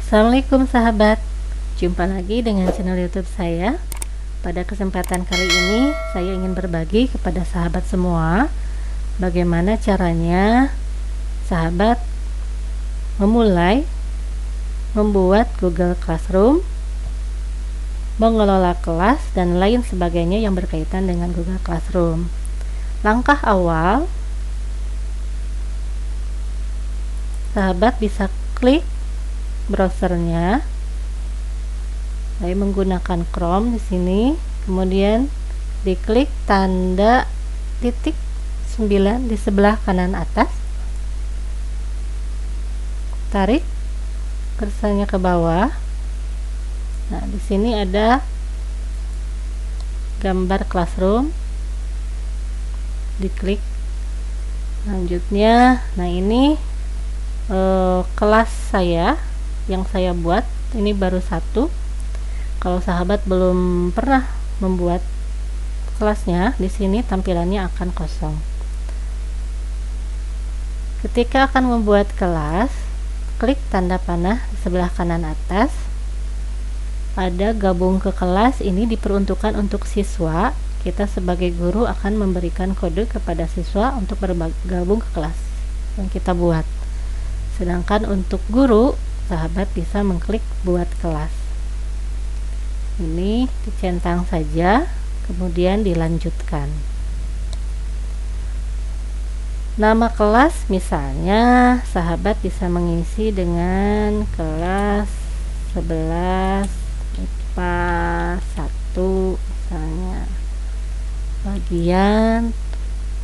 Assalamualaikum sahabat, jumpa lagi dengan channel YouTube saya. Pada kesempatan kali ini saya ingin berbagi kepada sahabat semua bagaimana caranya sahabat memulai membuat Google Classroom, mengelola kelas dan lain sebagainya yang berkaitan dengan Google Classroom. Langkah awal, sahabat bisa klik browsernya. Saya menggunakan Chrome di sini, kemudian diklik tanda titik 9 di sebelah kanan atas, tarik kursornya ke bawah. Nah, di sini ada gambar Classroom, diklik selanjutnya. Nah, ini kelas saya yang saya buat, ini baru satu. Kalau sahabat belum pernah membuat kelasnya, di sini tampilannya akan kosong. Ketika akan membuat kelas, klik tanda panah di sebelah kanan atas, ada gabung ke kelas. Ini diperuntukkan untuk siswa. Kita sebagai guru akan memberikan kode kepada siswa untuk bergabung ke kelas yang kita buat. Sedangkan untuk guru, sahabat bisa mengklik buat kelas. Ini dicentang saja, kemudian dilanjutkan. Nama kelas misalnya sahabat bisa mengisi dengan kelas 11 IPA 1 misalnya. Bagian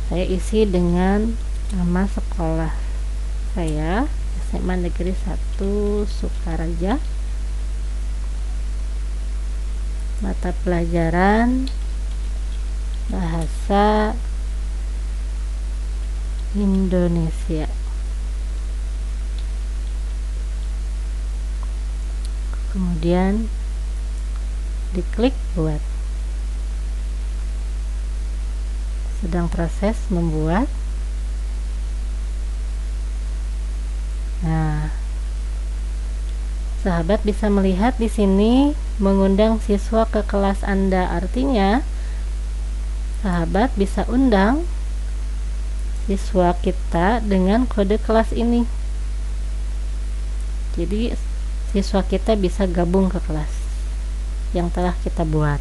saya isi dengan nama sekolah saya, SMA Negeri 1 Sukaraja. Mata pelajaran Bahasa Indonesia. Kemudian diklik buat. Sedang proses membuat. Nah, sahabat bisa melihat di sini mengundang siswa ke kelas Anda. Artinya sahabat bisa undang siswa kita dengan kode kelas ini. Jadi siswa kita bisa gabung ke kelas yang telah kita buat.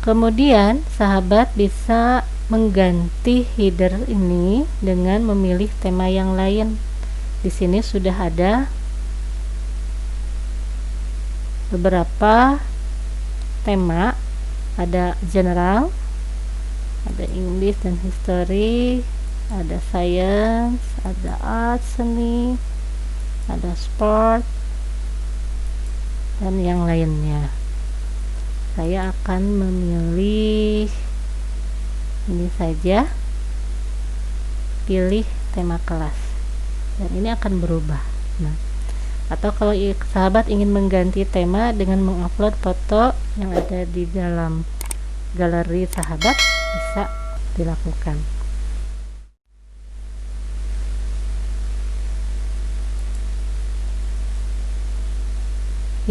Kemudian sahabat bisa mengganti header ini dengan memilih tema yang lain. Di sini sudah ada beberapa tema, ada general, ada English dan history, ada science, ada art seni, ada sport, dan yang lainnya. Saya akan memilih ini saja, pilih tema kelas, dan ini akan berubah. Nah, atau kalau sahabat ingin mengganti tema dengan mengupload foto yang ada di dalam galeri sahabat, bisa dilakukan.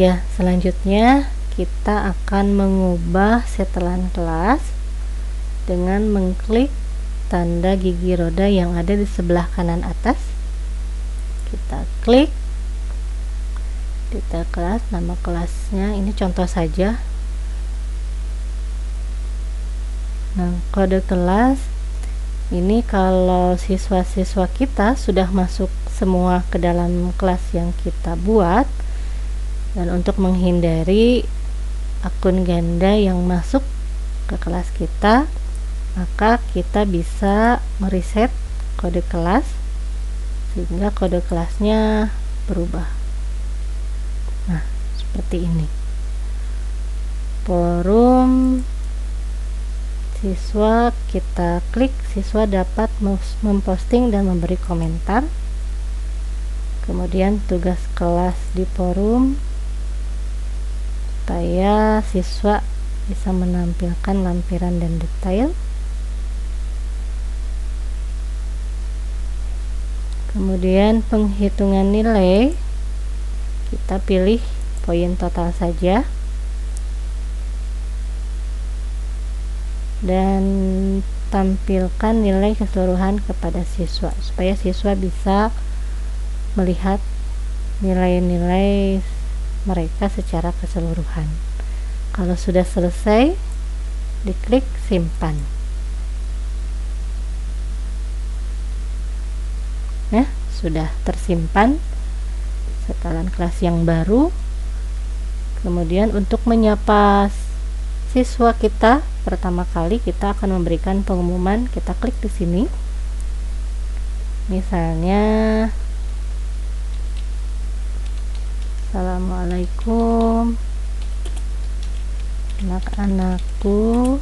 Ya, selanjutnya kita akan mengubah setelan kelas dengan mengklik tanda gigi roda yang ada di sebelah kanan atas. Kita klik detail kelas, nama kelasnya ini contoh saja. Nah, kode kelas ini kalau siswa-siswa kita sudah masuk semua ke dalam kelas yang kita buat, dan untuk menghindari akun ganda yang masuk ke kelas kita, maka kita bisa mereset kode kelas sehingga kode kelasnya berubah. Nah, seperti ini. Forum siswa, kita klik, siswa dapat memposting dan memberi komentar. Kemudian tugas kelas di forum supaya siswa bisa menampilkan lampiran dan detail. Kemudian penghitungan nilai Kita pilih poin total saja dan tampilkan nilai keseluruhan kepada siswa supaya siswa bisa melihat nilai-nilai mereka secara keseluruhan. Kalau sudah selesai, diklik simpan. Nah, sudah tersimpan setelan kelas yang baru. Kemudian untuk menyapa siswa kita pertama kali, kita akan memberikan pengumuman. Kita klik di sini. Misalnya, Assalamualaikum anak-anakku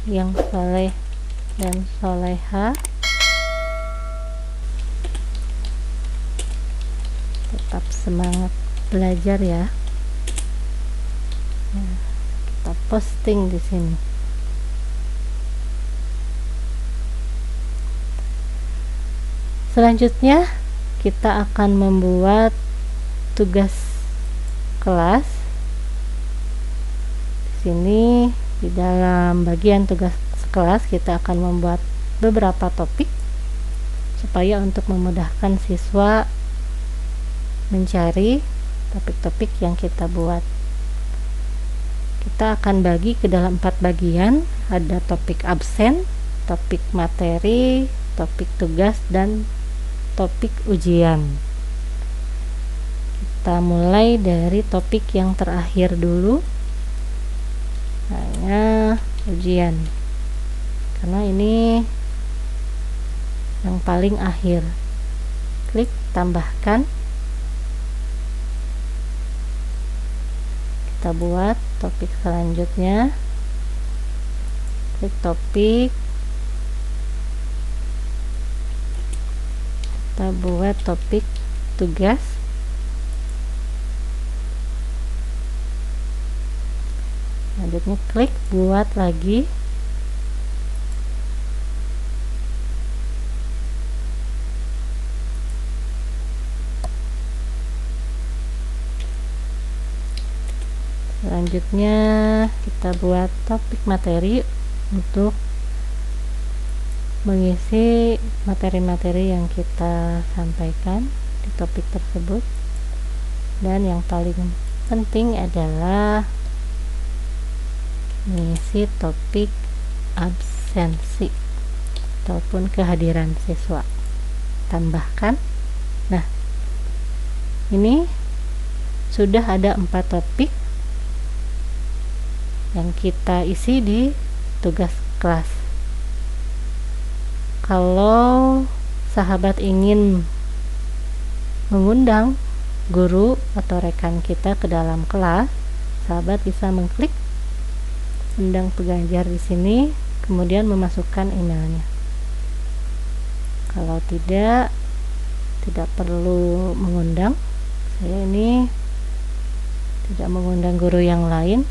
yang soleh dan soleha, tetap semangat belajar ya. Nah, kita posting di sini. Selanjutnya kita akan membuat tugas kelas. Di sini di dalam bagian tugas kelas kita akan membuat beberapa topik supaya untuk memudahkan siswa mencari topik-topik yang kita buat. Kita akan bagi ke dalam 4 bagian. Ada topik absen, topik materi, topik tugas, dan topik ujian. Kita mulai dari topik yang terakhir dulu, hanya ujian, karena ini yang paling akhir. Klik tambahkan. Kita buat topik selanjutnya. Klik topik. Kita buat topik tugas. Selanjutnya klik buat lagi. Selanjutnya kita buat topik materi untuk mengisi materi-materi yang kita sampaikan di topik tersebut. Dan yang paling penting adalah mengisi topik absensi ataupun kehadiran siswa. Tambahkan. Nah, ini sudah ada 4 topik yang kita isi di tugas kelas. Kalau sahabat ingin mengundang guru atau rekan kita ke dalam kelas, sahabat bisa mengklik undang pengajar di sini, kemudian memasukkan emailnya. Kalau tidak perlu mengundang. Saya ini tidak mengundang guru yang lain.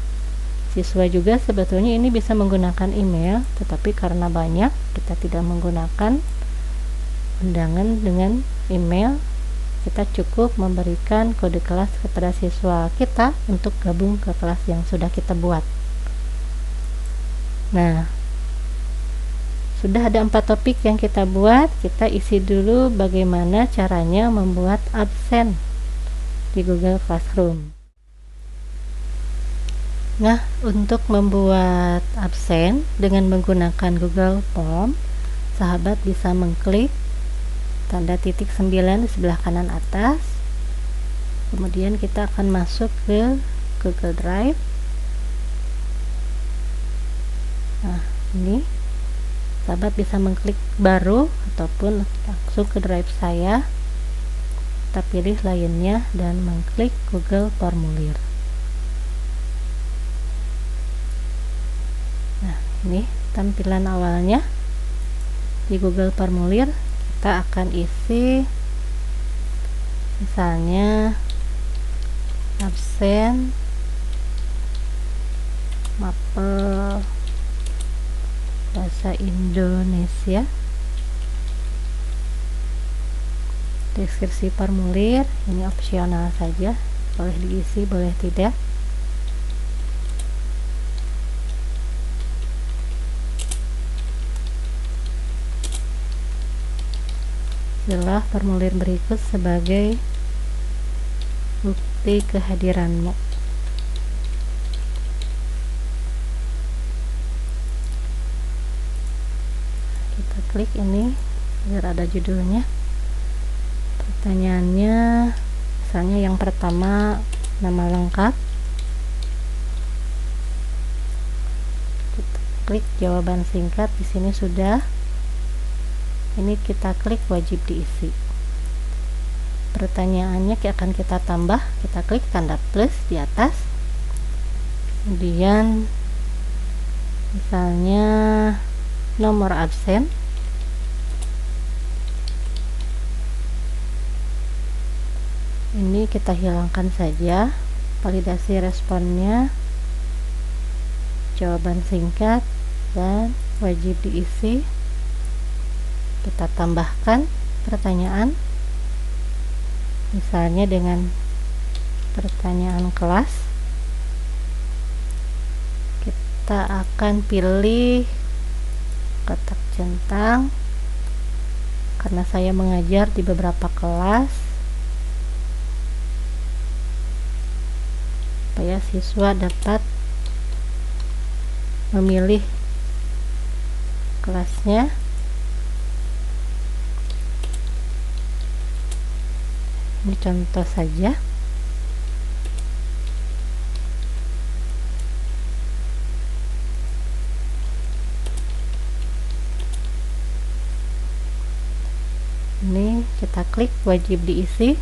Siswa juga sebetulnya ini bisa menggunakan email, tetapi karena banyak, kita tidak menggunakan undangan dengan email. Kita cukup memberikan kode kelas kepada siswa kita untuk gabung ke kelas yang sudah kita buat. Nah, sudah ada 4 topik yang kita buat. Kita isi dulu bagaimana caranya membuat absen di Google Classroom. Nah, untuk membuat absen dengan menggunakan Google Form, sahabat bisa mengklik tanda titik 9 di sebelah kanan atas. Kemudian kita akan masuk ke Google Drive. Nah, ini sahabat bisa mengklik baru ataupun langsung ke drive saya. Kita pilih lainnya dan mengklik Google Formulir. Nah, ini tampilan awalnya. Di Google Formulir kita akan isi misalnya absen mapel bahasa Indonesia. Deskripsi formulir ini opsional saja, boleh diisi boleh tidak. Pilihlah formulir berikut sebagai bukti kehadiranmu. Kita klik ini biar ada judulnya. Pertanyaannya misalnya yang pertama nama lengkap. Kita klik jawaban singkat, di sini sudah. Ini kita klik wajib diisi. Pertanyaannya akan kita tambah, kita klik tanda plus di atas. Kemudian misalnya nomor absen. Ini kita hilangkan saja. Validasi responnya, jawaban singkat, dan wajib diisi. Kita tambahkan pertanyaan, misalnya dengan pertanyaan kelas. Kita akan pilih kotak centang karena saya mengajar di beberapa kelas, supaya siswa dapat memilih kelasnya. Ini contoh saja. Ini kita klik wajib diisi.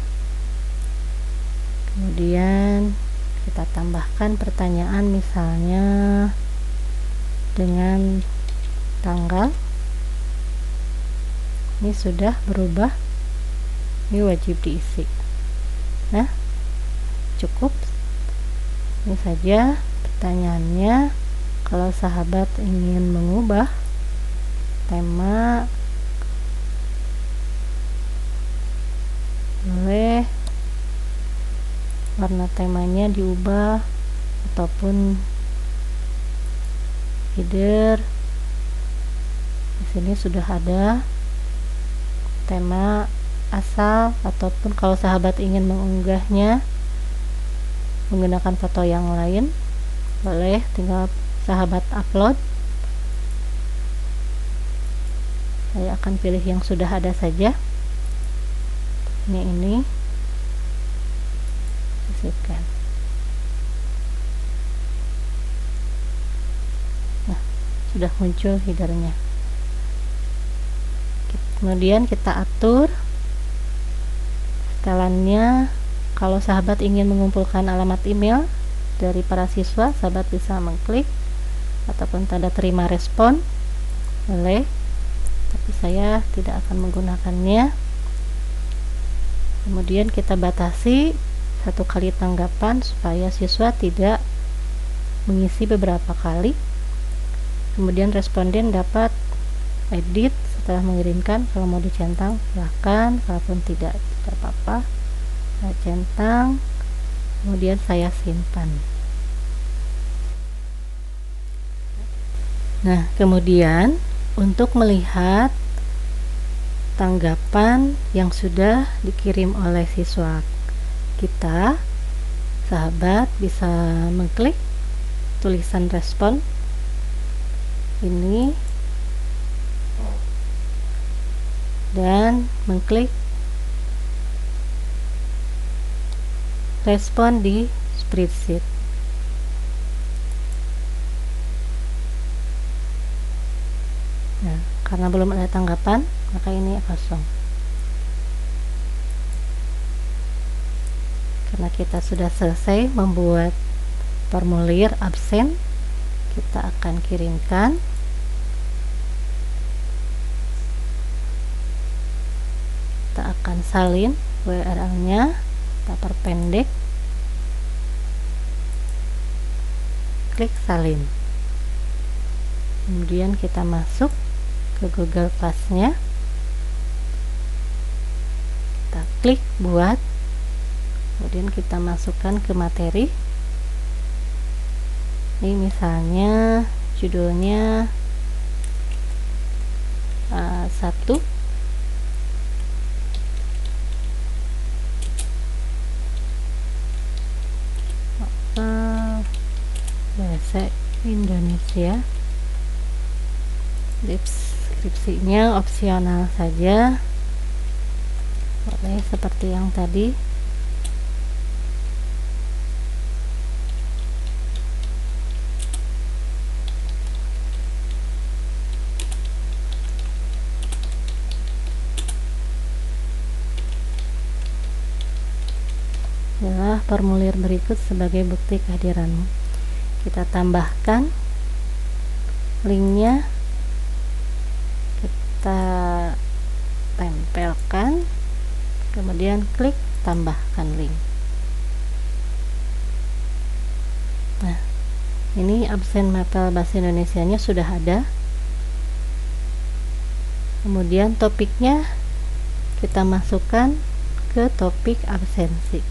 Kemudian kita tambahkan pertanyaan, misalnya dengan tanggal. Ini sudah berubah. Ini wajib diisi. Nah, cukup. Ini saja pertanyaannya. Kalau sahabat ingin mengubah tema, boleh warna temanya diubah ataupun header. Di sini sudah ada tema asal, ataupun kalau sahabat ingin mengunggahnya menggunakan foto yang lain, boleh tinggal sahabat upload. Saya akan pilih yang sudah ada saja. Ini sisipkan. Nah, sudah muncul headernya. Kemudian kita atur setelannya. Kalau sahabat ingin mengumpulkan alamat email dari para siswa, sahabat bisa mengklik ataupun tanda terima respon, boleh, tapi saya tidak akan menggunakannya. Kemudian kita batasi 1 kali tanggapan supaya siswa tidak mengisi beberapa kali. Kemudian responden dapat edit setelah mengirimkan. Kalau mau dicentang silahkan, kalaupun tidak terpapa, saya centang, kemudian saya simpan. Nah, kemudian untuk melihat tanggapan yang sudah dikirim oleh siswa kita, sahabat bisa mengklik tulisan respon ini dan mengklik respon di spreadsheet. Nah, karena belum ada tanggapan, maka ini kosong. Karena kita sudah selesai membuat formulir absen, kita akan kirimkan. Kita akan salin URL-nya, kita perpendek, klik salin. Kemudian kita masuk ke Google Class-nya, kita klik buat, kemudian kita masukkan ke materi. Ini misalnya judulnya 1 bahasa Indonesia. Deskripsinya opsional saja, boleh seperti yang tadi. Adalah formulir berikut sebagai bukti kehadiranmu. Kita tambahkan linknya, kita tempelkan, kemudian klik tambahkan link. Nah, ini absen mapel bahasa Indonesianya sudah ada. Kemudian topiknya kita masukkan ke topik absensi.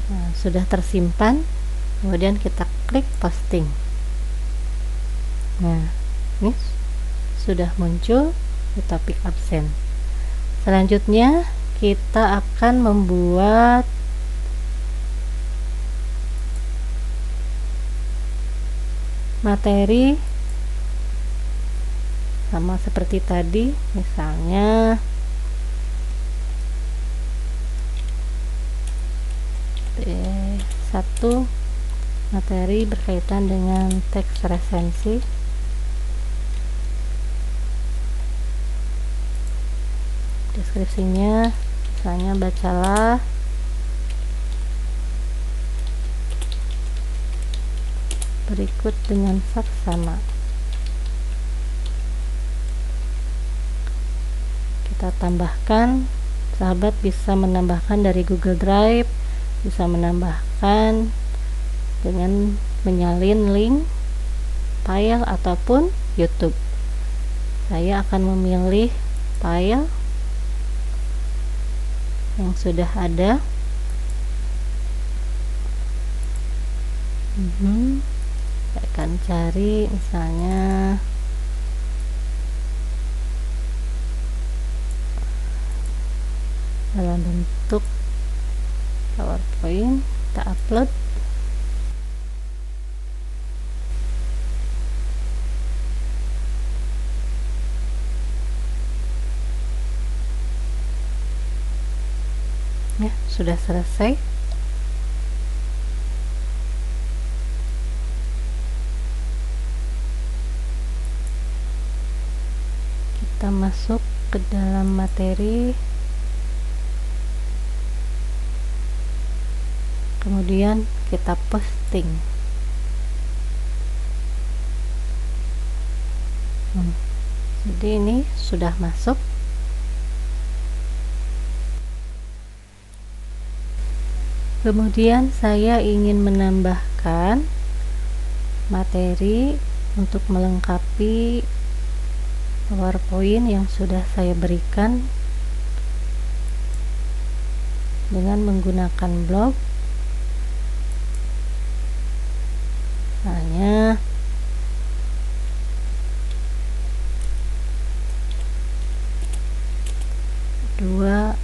Nah, sudah tersimpan, kemudian kita klik posting. Nah, ini sudah muncul di topik absen. Selanjutnya kita akan membuat materi sama seperti tadi, misalnya satu materi berkaitan dengan teks resensi. Deskripsinya misalnya bacalah berikut dengan saksama. Kita tambahkan, sahabat bisa menambahkan dari Google Drive, bisa menambahkan dengan menyalin link file ataupun YouTube. Saya akan memilih file yang sudah ada. Saya akan cari misalnya dalam bentuk PowerPoint, kita upload. Ya, sudah selesai. Kita masuk ke dalam materi, kemudian kita posting. Jadi ini sudah masuk. Kemudian saya ingin menambahkan materi untuk melengkapi PowerPoint yang sudah saya berikan dengan menggunakan blog. Misalnya dua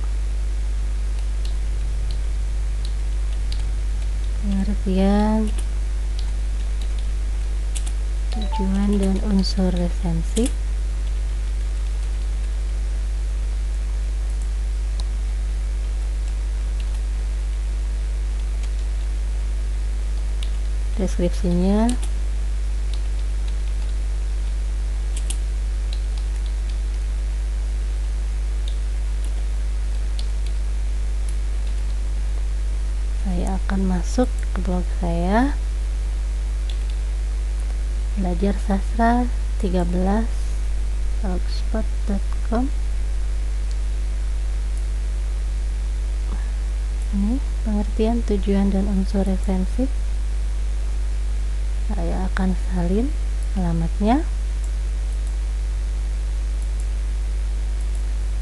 pengertian, tujuan dan unsur resensi. Deskripsinya saya akan masuk ke blog saya, belajar sastra 13 blogspot.com. Ini pengertian, tujuan dan unsur resensi. Saya akan salin alamatnya.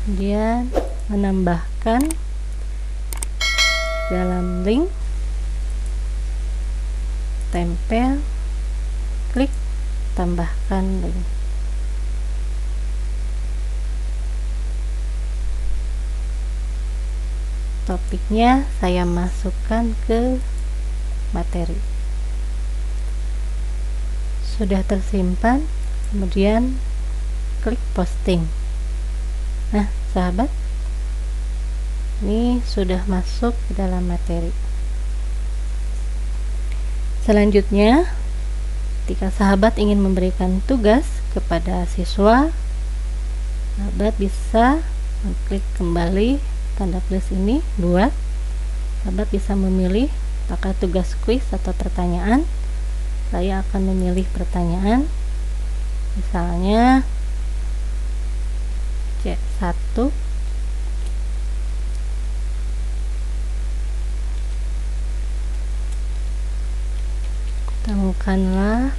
kemudian menambahkan dalam link, tempel, klik tambahkan link. Topiknya saya masukkan ke materi. Sudah tersimpan, kemudian klik posting. Nah, sahabat, ini sudah masuk ke dalam materi. Selanjutnya, ketika sahabat ingin memberikan tugas kepada siswa, sahabat bisa mengklik kembali tanda plus ini, buat. Sahabat bisa memilih apakah tugas kuis atau pertanyaan. Saya akan memilih pertanyaan, misalnya C1. Temukanlah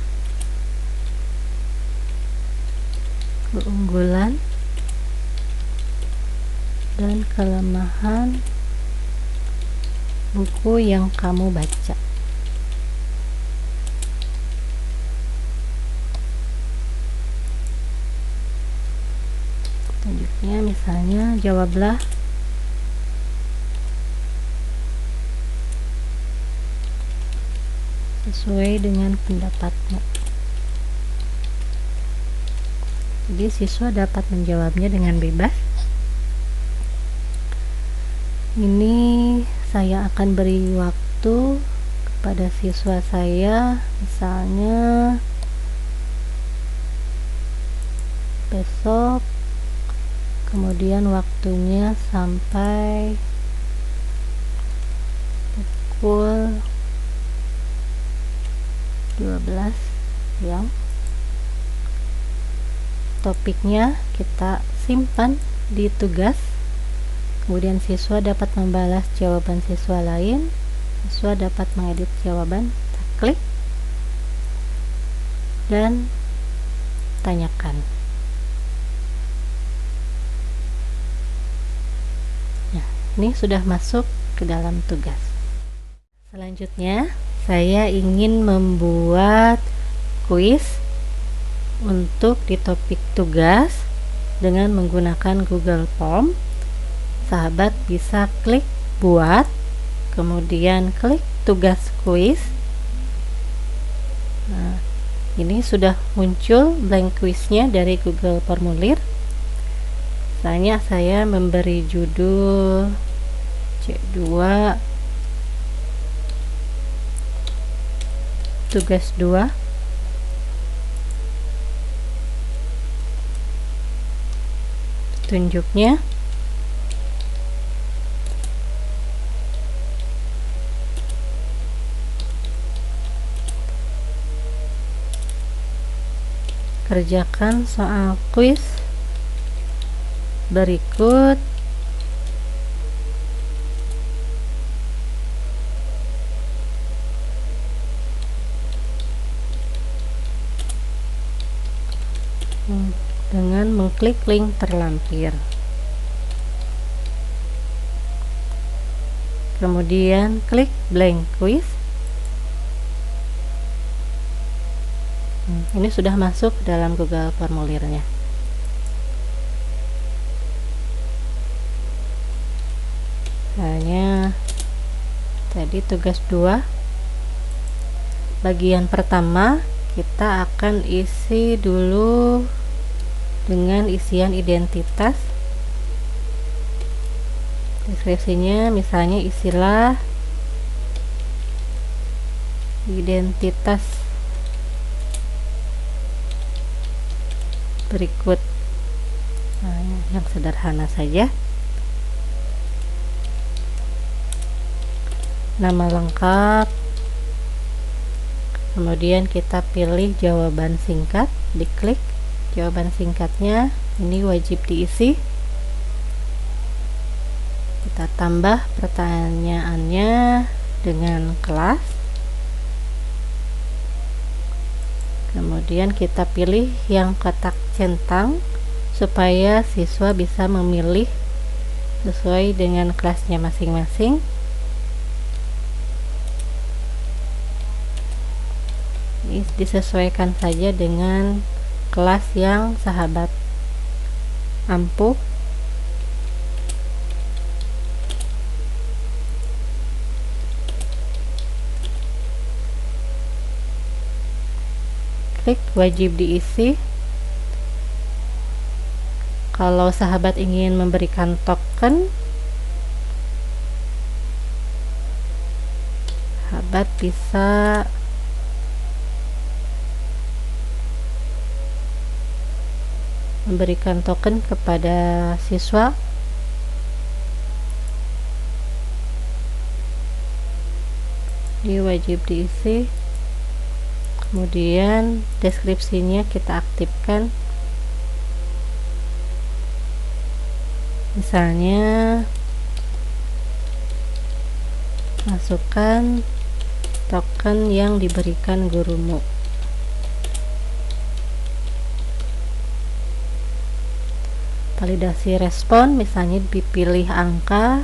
keunggulan dan kelemahan buku yang kamu baca. Selanjutnya misalnya jawablah sesuai dengan pendapatmu. Jadi siswa dapat menjawabnya dengan bebas. Ini saya akan beri waktu kepada siswa saya, misalnya besok, kemudian waktunya sampai pukul 12 siang. Topiknya kita simpan di tugas. Kemudian siswa dapat membalas jawaban siswa lain, siswa dapat mengedit jawaban, klik dan tanyakan. Nah, ini sudah masuk ke dalam tugas. Selanjutnya, saya ingin membuat kuis untuk di topik tugas dengan menggunakan Google Form. Sahabat bisa klik buat, kemudian klik tugas kuis. Nah, ini sudah muncul blank kuisnya dari Google Formulir. Misalnya saya memberi judul C2 tugas 2. Tunjuknya kerjakan soal kuis berikut dengan mengklik link terlampir. Kemudian klik blank quiz. Ini sudah masuk dalam Google formulirnya. Hanya tadi tugas 2 bagian pertama kita akan isi dulu dengan isian identitas. Deskripsinya misalnya isilah identitas berikut. Nah, yang sederhana saja. Nama lengkap, kemudian kita pilih jawaban singkat, diklik jawaban singkatnya, ini wajib diisi. Kita tambah pertanyaannya dengan kelas, kemudian kita pilih yang kotak centang supaya siswa bisa memilih sesuai dengan kelasnya masing-masing. Disesuaikan saja dengan kelas yang sahabat ampuh. Klik wajib diisi. Kalau sahabat ingin memberikan token, sahabat bisa memberikan token kepada siswa. Ini wajib diisi. Kemudian deskripsinya kita aktifkan. Misalnya masukkan token yang diberikan gurumu. Validasi respon, misalnya dipilih angka,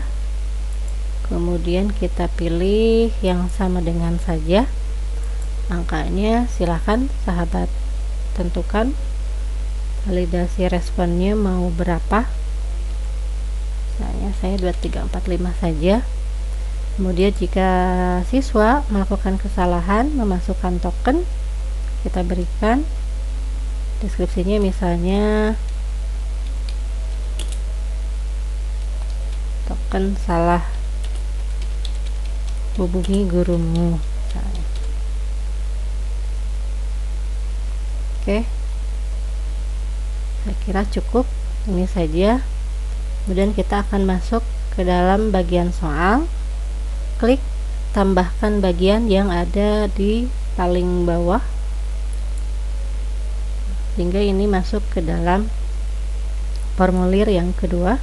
kemudian kita pilih yang sama dengan saja angkanya. Silahkan sahabat tentukan validasi responnya mau berapa. Misalnya saya 2345 saja. Kemudian jika siswa melakukan kesalahan memasukkan token, kita berikan deskripsinya, misalnya token salah hubungi gurumu misalnya. Oke, saya kira cukup ini saja. Kemudian kita akan masuk ke dalam bagian soal. Klik tambahkan bagian yang ada di paling bawah sehingga ini masuk ke dalam formulir yang kedua.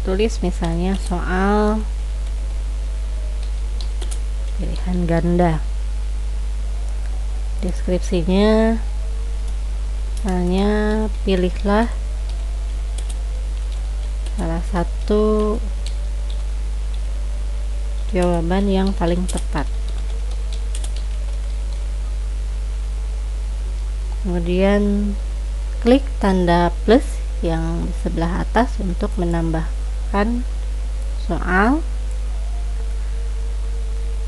Tulis misalnya soal pilihan ganda. Deskripsinya misalnya pilihlah salah satu jawaban yang paling tepat. Kemudian klik tanda plus yang di sebelah atas untuk menambahkan soal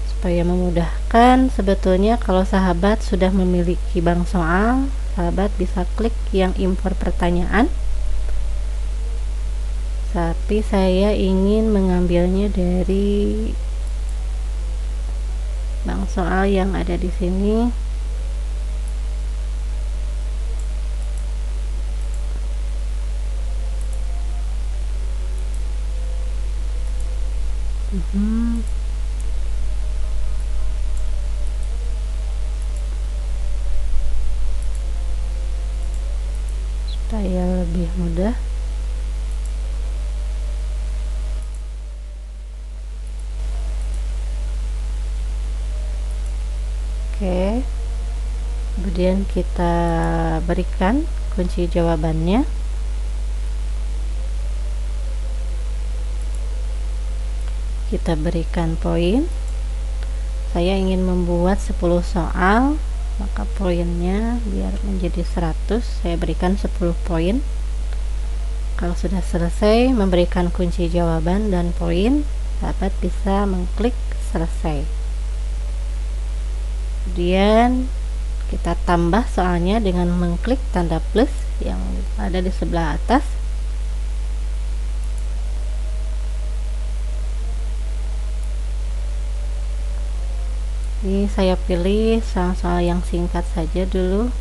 supaya memudahkan. Sebetulnya kalau sahabat sudah memiliki bank soal, sahabat bisa klik yang impor pertanyaan, tapi saya ingin mengambilnya dari bank soal yang ada di sini. Supaya lebih mudah. Oke, kemudian kita berikan kunci jawabannya. Kita berikan poin. Saya ingin membuat 10 soal, maka poinnya biar menjadi 100, saya berikan 10 poin. Kalau sudah selesai memberikan kunci jawaban dan poin, sahabat bisa mengklik selesai. Kemudian kita tambah soalnya dengan mengklik tanda plus yang ada di sebelah atas. Ini saya pilih soal-soal yang singkat saja dulu.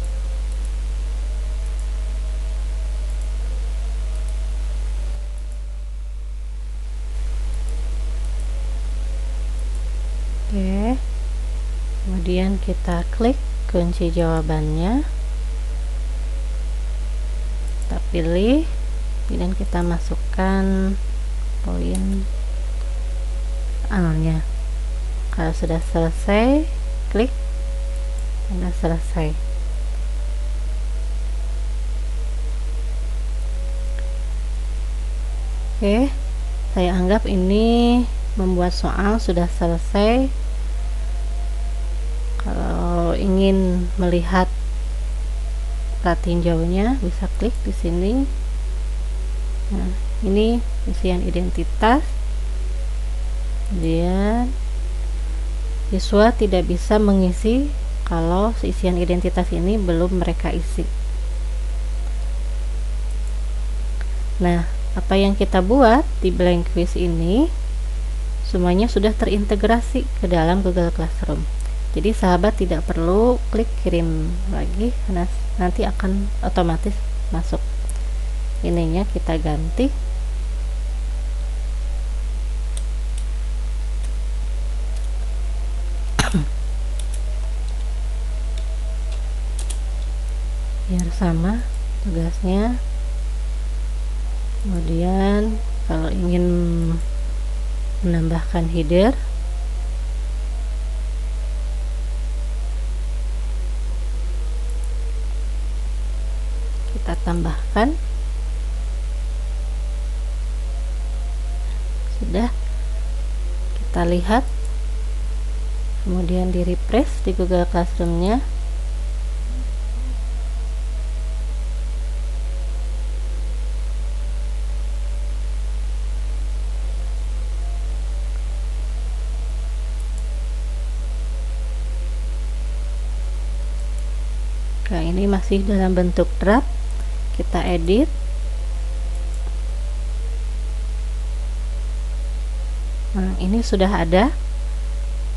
Oke, kemudian kita klik kunci jawabannya, kita pilih, kemudian kita masukkan poin soalnya. Kalau sudah selesai, klik tanda selesai. Oke, saya anggap ini membuat soal sudah selesai. Kalau ingin melihat plat tinjaunya bisa klik di sini. Nah, ini isian identitas. Kemudian siswa tidak bisa mengisi kalau isian identitas ini belum mereka isi. Nah, apa yang kita buat di blank quiz ini semuanya sudah terintegrasi ke dalam Google Classroom. Jadi sahabat tidak perlu klik kirim lagi karena nanti akan otomatis masuk. Ininya kita ganti. Biar sama tugasnya. Kemudian kalau ingin menambahkan header, kita tambahkan. Sudah, kita lihat, kemudian di refresh di Google Classroom-nya. Nah, ini masih dalam bentuk draft. Kita edit. Nah, ini sudah ada.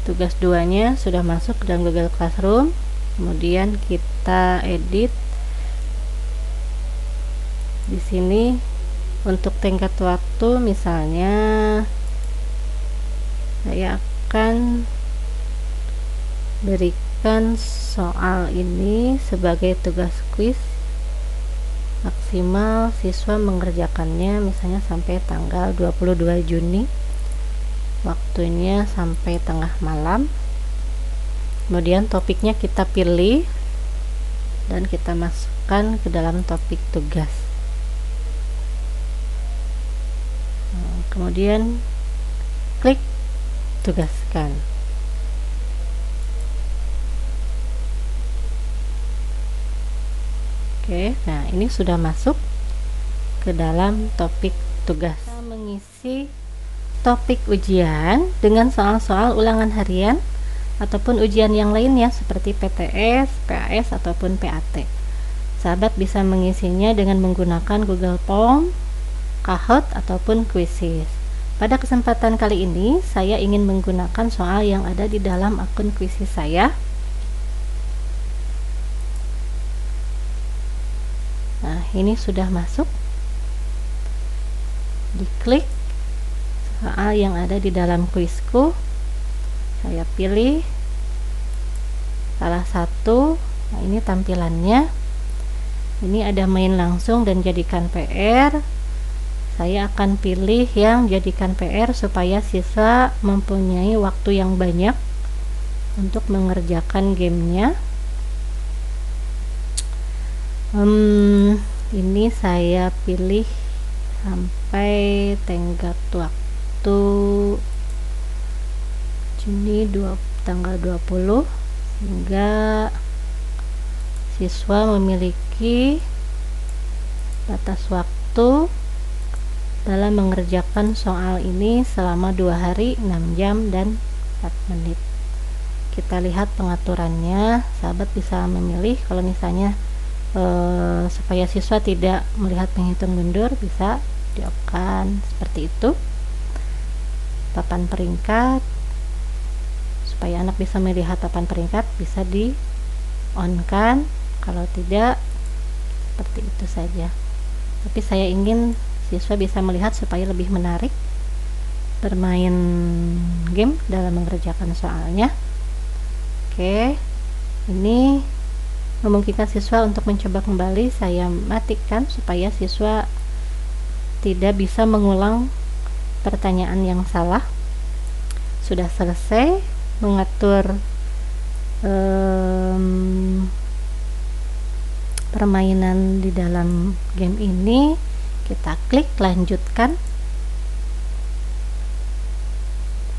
Tugas 2-nya sudah masuk ke dalam Google Classroom. Kemudian kita edit. Di sini untuk tenggat waktu misalnya saya akan berikan soal ini sebagai tugas kuis, maksimal siswa mengerjakannya misalnya sampai tanggal 22 Juni, waktunya sampai tengah malam. Kemudian topiknya kita pilih dan kita masukkan ke dalam topik tugas. Kemudian klik tugaskan. Oke, nah ini sudah masuk ke dalam topik tugas. Kita mengisi topik ujian dengan soal-soal ulangan harian ataupun ujian yang lainnya seperti PTS, PAS ataupun PAT. Sahabat bisa mengisinya dengan menggunakan Google Form, Kahoot ataupun Quizizz. Pada kesempatan kali ini saya ingin menggunakan soal yang ada di dalam akun Quizizz saya. Nah, ini sudah masuk. Diklik soal yang ada di dalam kuisku. Saya pilih salah satu. Nah, ini tampilannya. Ini ada main langsung dan jadikan PR. Saya akan pilih yang jadikan PR supaya siswa mempunyai waktu yang banyak untuk mengerjakan gamenya. Ini saya pilih sampai tenggat waktu Juni tanggal 20 sehingga siswa memiliki batas waktu dalam mengerjakan soal ini selama 2 hari, 6 jam dan 4 menit. Kita lihat pengaturannya. Sahabat bisa memilih kalau misalnya supaya siswa tidak melihat penghitung mundur, bisa di-off-kan seperti itu. Papan peringkat, supaya anak bisa melihat papan peringkat, bisa di-on-kan. Kalau tidak, seperti itu saja. Tapi saya ingin siswa bisa melihat supaya lebih menarik bermain game dalam mengerjakan soalnya. Oke, ini memungkinkan siswa untuk mencoba kembali. Saya matikan supaya siswa tidak bisa mengulang pertanyaan yang salah. Sudah selesai mengatur permainan di dalam game ini, kita klik lanjutkan.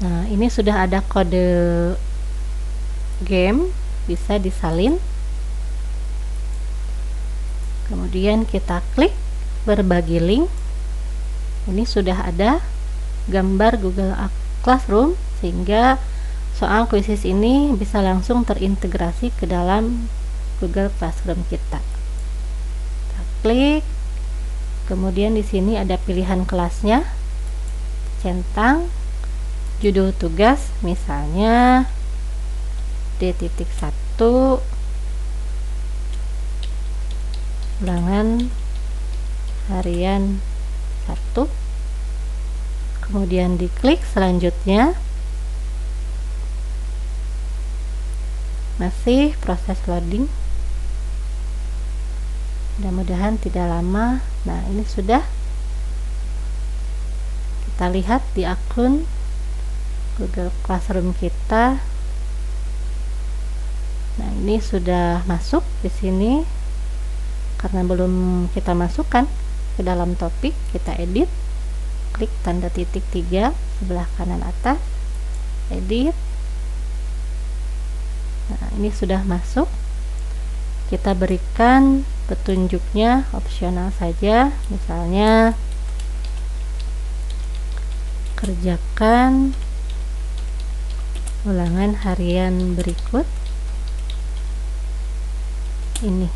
Nah, ini sudah ada kode game, bisa disalin. Kemudian kita klik berbagi link. Ini sudah ada gambar Google Classroom, sehingga soal kuisis ini bisa langsung terintegrasi ke dalam Google Classroom kita. Kita klik, kemudian di sini ada pilihan kelasnya, centang, judul tugas, misalnya D.1 ulangan harian 1. Kemudian diklik selanjutnya. Masih proses loading, mudah-mudahan tidak lama. Nah, ini sudah. Kita lihat di akun Google Classroom kita. Nah, ini sudah masuk di sini. Karena belum kita masukkan ke dalam topik, kita edit. Klik tanda titik 3 sebelah kanan atas, edit. Nah, ini sudah masuk. Kita berikan petunjuknya opsional saja, misalnya kerjakan ulangan harian berikut ini.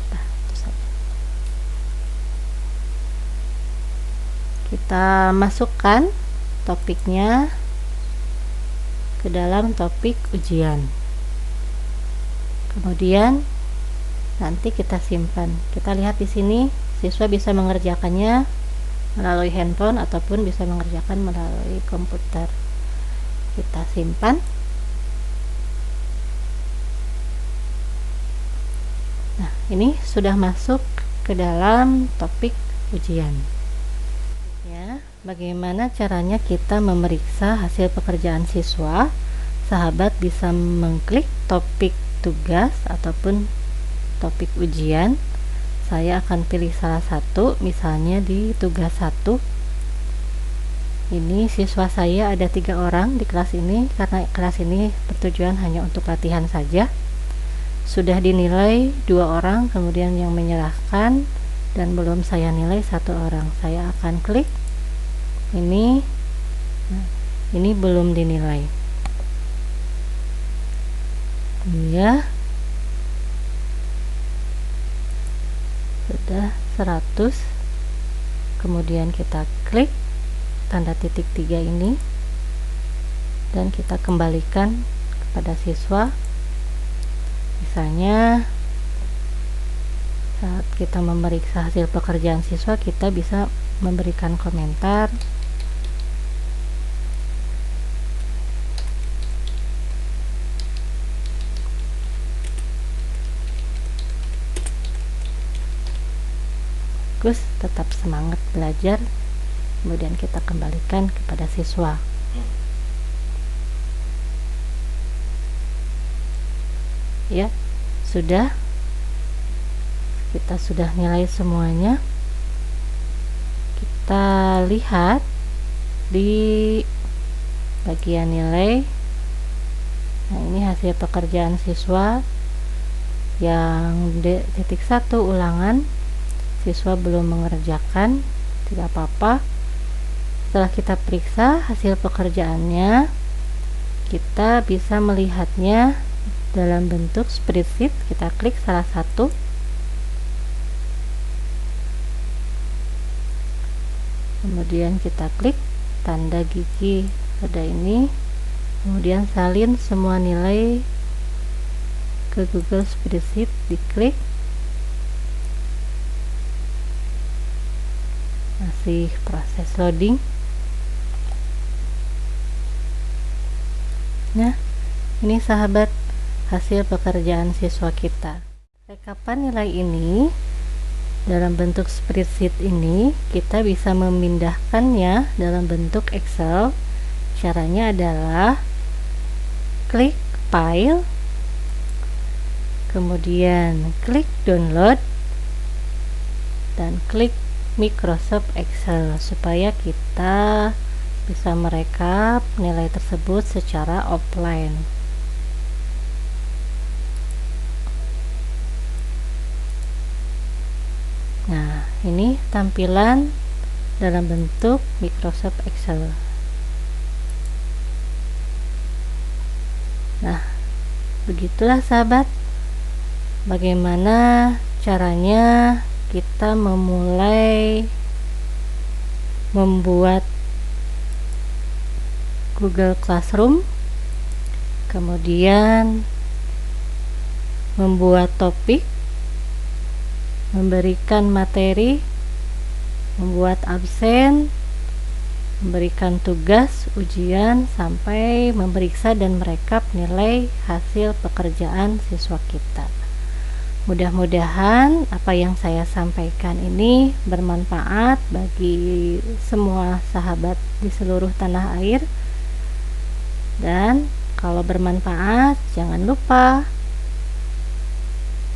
Nah, itu saja. Kita masukkan topiknya ke dalam topik ujian. Kemudian nanti kita simpan. Kita lihat di sini, siswa bisa mengerjakannya melalui handphone ataupun bisa mengerjakan melalui komputer. Kita simpan. Nah, ini sudah masuk ke dalam topik ujian. Ya, bagaimana caranya kita memeriksa hasil pekerjaan siswa? Sahabat bisa mengklik topik tugas ataupun topik ujian. Saya akan pilih salah satu, misalnya di tugas 1. Ini siswa saya ada 3 orang di kelas ini, karena kelas ini bertujuan hanya untuk latihan saja. Sudah dinilai 2 orang, kemudian yang menyerahkan dan belum saya nilai 1 orang. Saya akan klik ini. Nah, ini belum dinilai. Ya, sudah 100. Kemudian kita klik tanda titik 3 ini dan kita kembalikan kepada siswa. Misalnya saat kita memeriksa hasil pekerjaan siswa, kita bisa memberikan komentar. Bagus, tetap semangat belajar. Kemudian kita kembalikan kepada siswa. Ya, sudah. Kita sudah nilai semuanya. Kita lihat di bagian nilai. Nah, ini hasil pekerjaan siswa yang D.1 ulangan. Siswa belum mengerjakan, tidak apa-apa. Setelah kita periksa hasil pekerjaannya, kita bisa melihatnya dalam bentuk spreadsheet. Kita klik salah satu. Kemudian kita klik tanda gigi pada ini. Kemudian salin semua nilai ke Google Spreadsheet, diklik. Masih proses loading. Nah, ini sahabat hasil pekerjaan siswa kita. Rekapan nilai ini dalam bentuk spreadsheet ini kita bisa memindahkannya dalam bentuk Excel. Caranya adalah klik file, kemudian klik download dan klik Microsoft Excel supaya kita bisa merekap nilai tersebut secara offline. Nah, ini tampilan dalam bentuk Microsoft Excel. Nah, begitulah sahabat, bagaimana caranya kita memulai membuat Google Classroom, kemudian membuat topik, memberikan materi, membuat absen, memberikan tugas ujian, sampai memeriksa dan merekap nilai hasil pekerjaan siswa kita. Mudah-mudahan apa yang saya sampaikan ini bermanfaat bagi semua sahabat di seluruh tanah air. Dan kalau bermanfaat, jangan lupa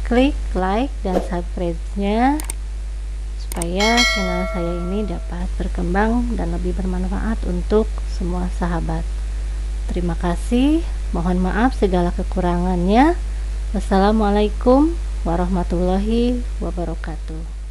klik like dan subscribe-nya supaya channel saya ini dapat berkembang dan lebih bermanfaat untuk semua sahabat. Terima kasih, mohon maaf segala kekurangannya. Wassalamualaikum warahmatullahi wabarakatuh.